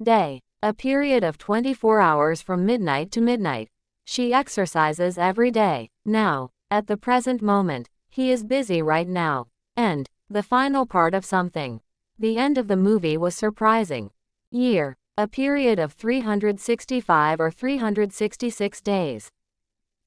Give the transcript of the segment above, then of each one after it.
Day. A period of 24 hours from midnight to midnight. She exercises every day. Now. At the present moment. He is busy right now. End. The final part of something. The end of the movie was surprising. Year. A period of 365 or 366 days.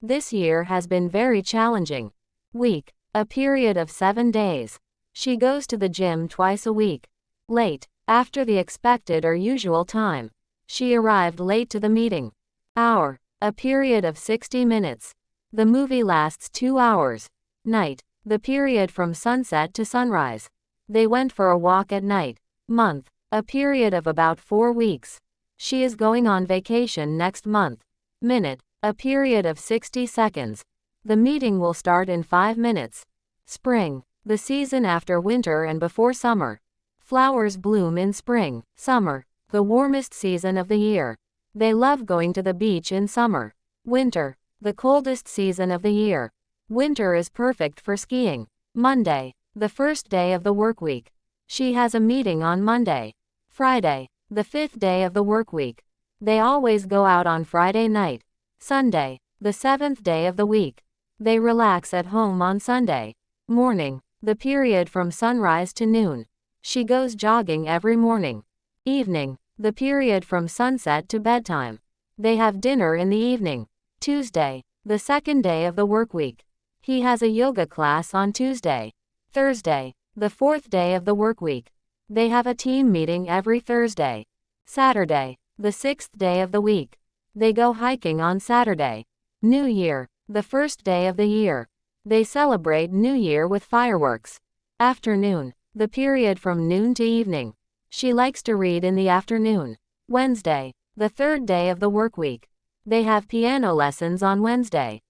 This year has been very challenging. Week. A period of 7 days. She goes to the gym twice a week. Late. After the expected or usual time. She arrived late to the meeting. Hour. A period of 60 minutes. The movie lasts 2 hours. Night. The period from sunset to sunrise. They went for a walk at night. Month. A period of about 4 weeks. She is going on vacation next month. Minute. A period of 60 seconds. The meeting will start in 5 minutes. Spring. The season after winter and before summer. Flowers bloom in spring, summer, the warmest season of the year. They love going to the beach in summer. Winter. The coldest season of the year. Winter is perfect for skiing. Monday. The first day of the work week. She has a meeting on Monday. Friday. The 5th day of the work week. They always go out on Friday night. Sunday. The 7th day of the week. They relax at home on Sunday. Morning. The period from sunrise to noon. She goes jogging every morning. Evening. The period from sunset to bedtime. They have dinner in the evening. Tuesday. The 2nd day of the work week. He has a yoga class on Tuesday. Thursday. The 4th day of the work week. They have a team meeting every Thursday. Saturday. The 6th day of the week. They go hiking on Saturday. New Year. The 1st day of the year. They celebrate New Year with fireworks. Afternoon. The period from noon to evening. She likes to read in the afternoon. Wednesday. The 3rd day of the work week. They have piano lessons on Wednesday.